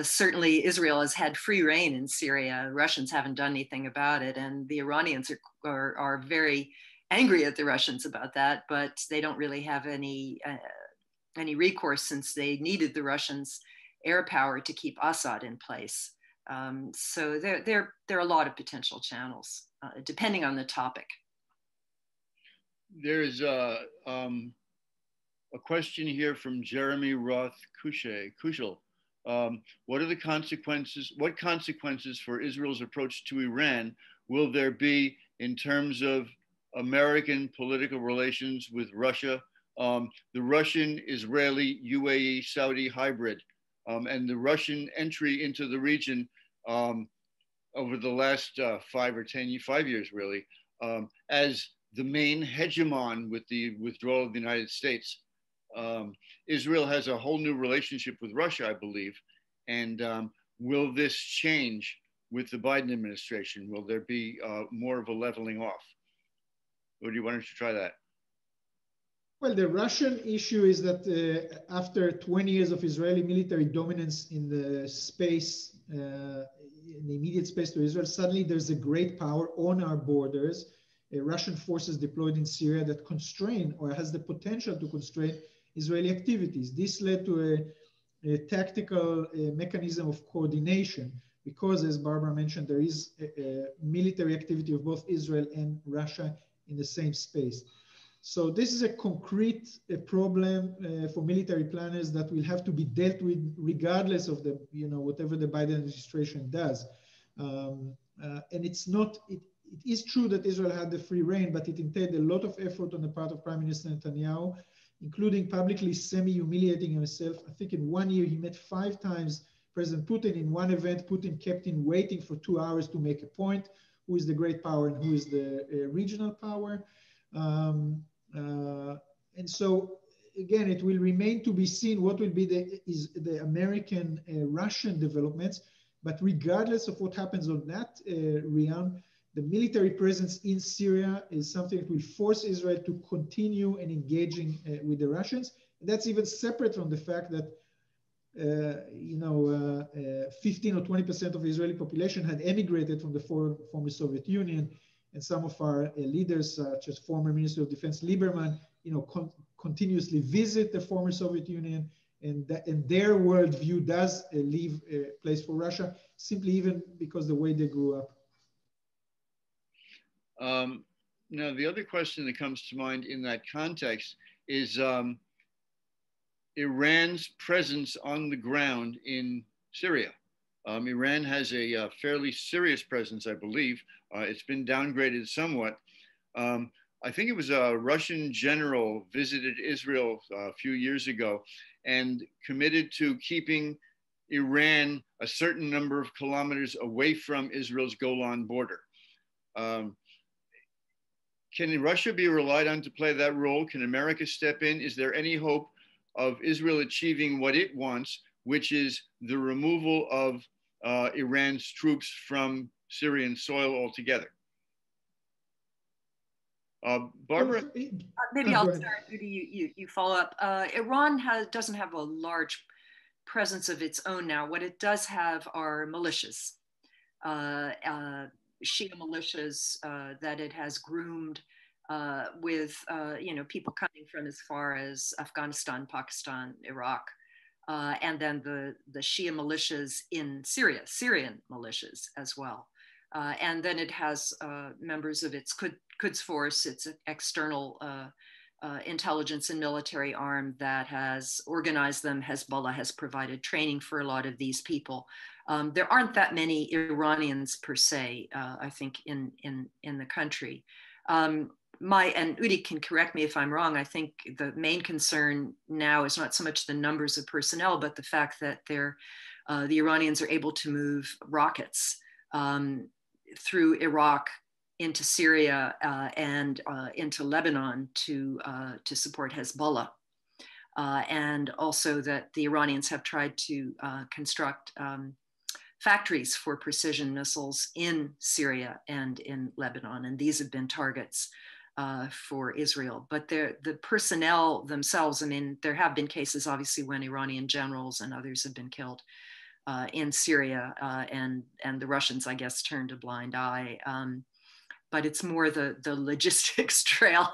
Certainly Israel has had free reign in Syria. Russians haven't done anything about it. And the Iranians are very angry at the Russians about that, but they don't really have any recourse since they needed the Russians' air power to keep Assad in place. So there are a lot of potential channels, depending on the topic. There's a question here from Jeremy Roth Kushel. What are the consequences? What consequences for Israel's approach to Iran will there be in terms of American political relations with Russia? The Russian-Israeli UAE Saudi hybrid and the Russian entry into the region over the last 5 years, really, as the main hegemon with the withdrawal of the United States. Israel has a whole new relationship with Russia, I believe. And will this change with the Biden administration? Will there be more of a leveling off? Or why don't you try that? Well, the Russian issue is that after 20 years of Israeli military dominance in the space, in the immediate space to Israel, suddenly there's a great power on our borders. Russian forces deployed in Syria that constrain or has the potential to constrain Israeli activities. This led to a tactical mechanism of coordination because, as Barbara mentioned, there is a military activity of both Israel and Russia in the same space. So this is a concrete problem for military planners that will have to be dealt with regardless of the, whatever the Biden administration does. And it's not, it is true that Israel had the free reign, but it entailed a lot of effort on the part of Prime Minister Netanyahu, including publicly semi-humiliating himself. I think in 1 year, he met 5 times President Putin. In one event, Putin kept him waiting for 2 hours to make a point, who is the great power and who is the regional power. And so, again, it will remain to be seen what will be the American-Russian developments. But regardless of what happens on that realm, the military presence in Syria is something that will force Israel to continue and engaging with the Russians. And that's even separate from the fact that 15 or 20% of the Israeli population had emigrated from the former Soviet Union, and some of our leaders, such as former Minister of Defense Lieberman, continuously visit the former Soviet Union, and their worldview does leave a place for Russia, simply even because the way they grew up. Now, the other question that comes to mind in that context is Iran's presence on the ground in Syria. Iran has a fairly serious presence, I believe. It's been downgraded somewhat. I think it was a Russian general visited Israel a few years ago and committed to keeping Iran a certain number of kilometers away from Israel's Golan border. Can Russia be relied on to play that role? Can America step in? Is there any hope of Israel achieving what it wants, which is the removal of Iran's troops from Syrian soil altogether? Barbara? Maybe I'll start, you follow up. Iran doesn't have a large presence of its own now. What it does have are militias, Shia militias that it has groomed with people coming from as far as Afghanistan, Pakistan, Iraq, and then the Shia militias in Syria, Syrian militias as well. And then it has members of its Quds Force, its external intelligence and military arm that has organized them. Hezbollah has provided training for a lot of these people. There aren't that many Iranians per se, I think, in the country. And Udi can correct me if I'm wrong. I think the main concern now is not so much the numbers of personnel, but the fact that the Iranians are able to move rockets through Iraq into Syria and into Lebanon to support Hezbollah. And also that the Iranians have tried to construct factories for precision missiles in Syria and in Lebanon. And these have been targets for Israel. But the personnel themselves, I mean, there have been cases, obviously, when Iranian generals and others have been killed in Syria, and the Russians, I guess, turned a blind eye. But it's more the logistics trail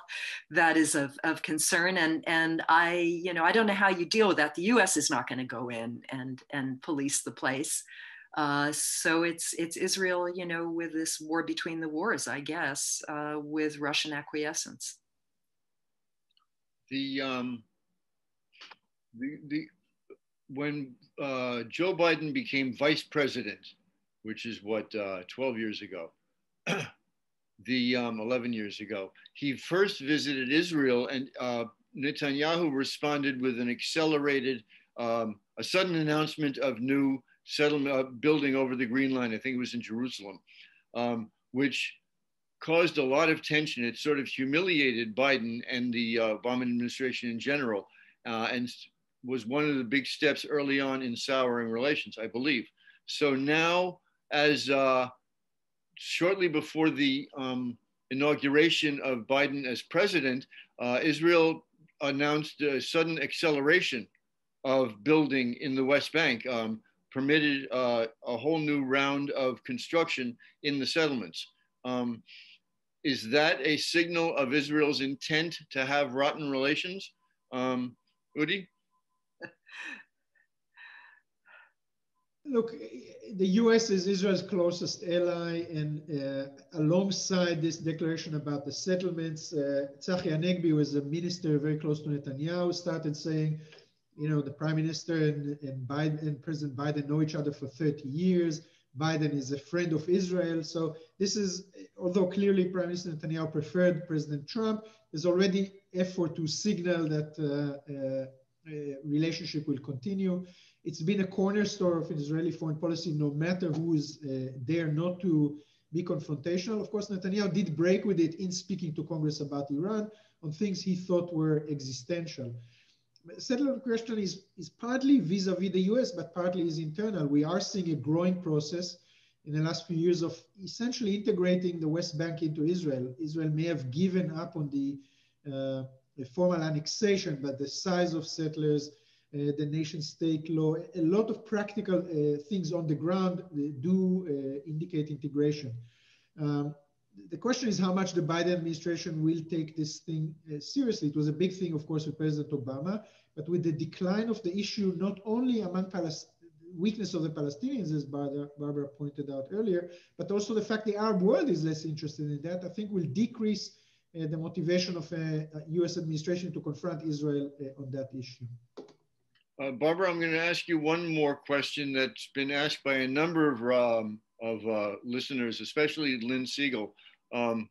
that is of concern. And I don't know how you deal with that. The US is not going to go in and police the place. So it's Israel, with this war between the wars, I guess, with Russian acquiescence. When Joe Biden became vice president, which is what, 12 years ago, 11 years ago, he first visited Israel, and Netanyahu responded with an accelerated, a sudden announcement of new settlement building over the Green Line. I think it was in Jerusalem, which caused a lot of tension. It sort of humiliated Biden and the Obama administration in general, and was one of the big steps early on in souring relations, I believe. So now, as shortly before the inauguration of Biden as president, Israel announced a sudden acceleration of building in the West Bank, permitted a whole new round of construction in the settlements. Is that a signal of Israel's intent to have rotten relations? Udi? Look, the US is Israel's closest ally, and alongside this declaration about the settlements, Tzachi Hanegbi, who is a minister very close to Netanyahu, started saying, the prime minister and Biden and President Biden know each other for 30 years. Biden is a friend of Israel. So this is, although clearly Prime Minister Netanyahu preferred President Trump, there's already effort to signal that relationship will continue. It's been a cornerstone of Israeli foreign policy, no matter who is there, not to be confrontational. Of course, Netanyahu did break with it in speaking to Congress about Iran on things he thought were existential. The settlement question is partly vis-a-vis the US, but partly is internal. We are seeing a growing process in the last few years of essentially integrating the West Bank into Israel. Israel may have given up on the formal annexation, but the size of settlers, the nation state law, a lot of practical things on the ground do indicate integration. The question is how much the Biden administration will take this thing seriously. It was a big thing, of course, with President Obama, but with the decline of the issue, not only among weakness of the Palestinians, as Barbara pointed out earlier, but also the fact the Arab world is less interested in that, I think will decrease the motivation of a US administration to confront Israel on that issue. Barbara, I'm going to ask you one more question that's been asked by a number of listeners, especially Lynn Siegel. To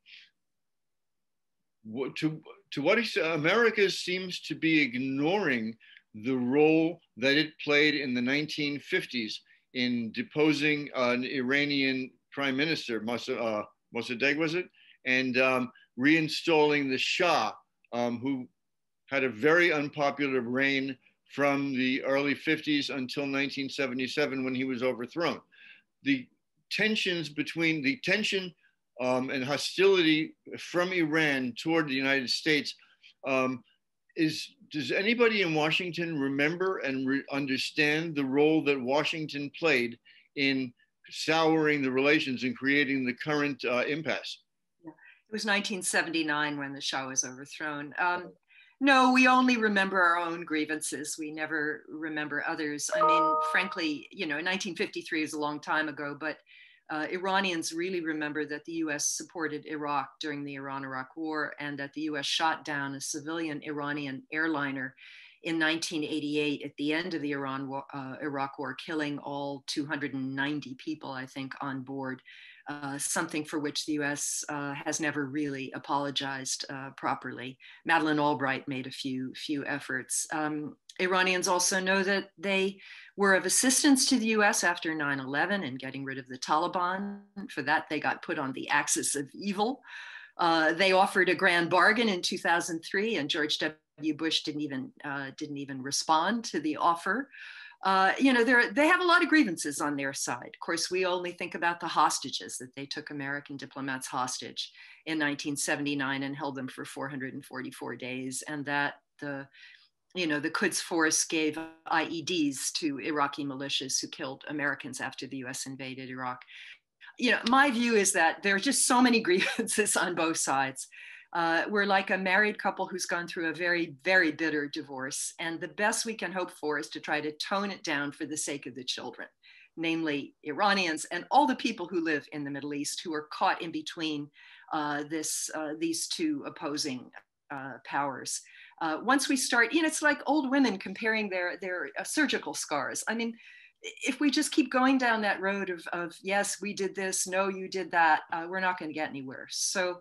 what extent America seems to be ignoring the role that it played in the 1950s in deposing an Iranian prime minister, Mossadegh, was it? And reinstalling the Shah, who had a very unpopular reign from the early 50s until 1977 when he was overthrown. The tension and hostility from Iran toward the United States. Does anybody in Washington remember and understand the role that Washington played in souring the relations and creating the current impasse? It was 1979 when the Shah was overthrown. No, we only remember our own grievances. We never remember others. I mean, frankly, 1953 is a long time ago, but Iranians really remember that the US supported Iraq during the Iran-Iraq War, and that the US shot down a civilian Iranian airliner in 1988 at the end of the Iraq War, killing all 290 people, I think, on board. Something for which the US has never really apologized properly. Madeleine Albright made a few efforts. Iranians also know that they were of assistance to the US after 9/11 and getting rid of the Taliban. For that, they got put on the axis of evil. They offered a grand bargain in 2003, and George W. Bush didn't even respond to the offer. They have a lot of grievances on their side. Of course, we only think about the hostages, that they took American diplomats hostage in 1979 and held them for 444 days, and that the Quds Force gave IEDs to Iraqi militias who killed Americans after the US invaded Iraq. My view is that there are just so many grievances on both sides. We're like a married couple who's gone through a very, very bitter divorce. And the best we can hope for is to try to tone it down for the sake of the children, namely Iranians and all the people who live in the Middle East who are caught in between these two opposing powers. Once we start, it's like old women comparing their surgical scars. I mean, if we just keep going down that road of yes, we did this, no, you did that, we're not going to get anywhere. So,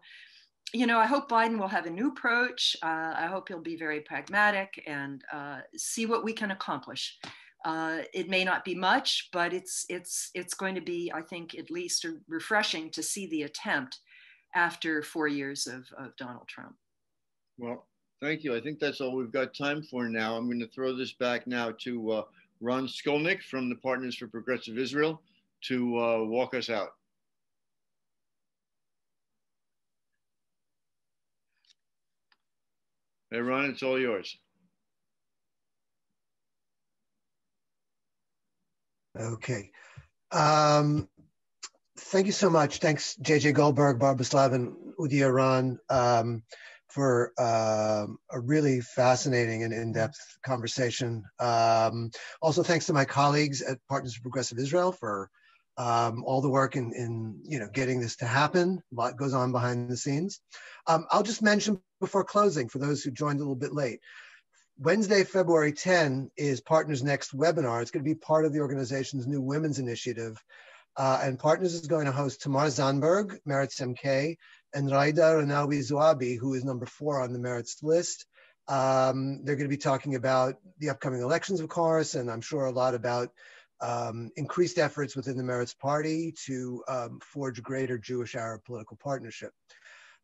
I hope Biden will have a new approach. I hope he'll be very pragmatic and see what we can accomplish. It may not be much, but it's going to be, I think, at least refreshing to see the attempt after 4 years of Donald Trump. Well, thank you. I think that's all we've got time for now. I'm going to throw this back now to Ron Skolnick from the Partners for Progressive Israel to walk us out. Hey, Ron, it's all yours. Okay. Thank you so much. Thanks, JJ Goldberg, Barbara Slavin, Ehud Eiran, for a really fascinating and in-depth conversation. Also, thanks to my colleagues at Partners for Progressive Israel for all the work in getting this to happen. A lot goes on behind the scenes. I'll just mention before closing, for those who joined a little bit late, Wednesday, February 10 is Partners' next webinar. It's going to be part of the organization's new women's initiative. And Partners is going to host Tamar Zandberg, Meretz MK, and Raida Renawi Zouabi, who is number 4 on the Meretz list. They're going to be talking about the upcoming elections, of course, and I'm sure a lot about increased efforts within the Meretz party to forge a greater Jewish-Arab political partnership.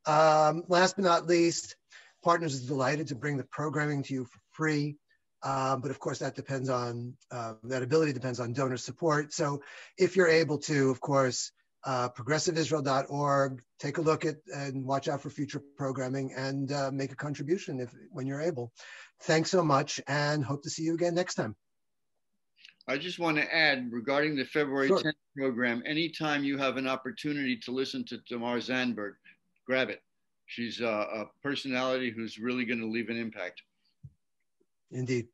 Last but not least, Partners is delighted to bring the programming to you for free. But of course, that depends on, that ability depends on donor support. So if you're able to, of course, progressiveisrael.org, take a look at and watch out for future programming and make a contribution when you're able. Thanks so much and hope to see you again next time. I just want to add regarding the February 10th program, anytime you have an opportunity to listen to Tamar Zandberg, grab it. She's a personality who's really going to leave an impact. Indeed.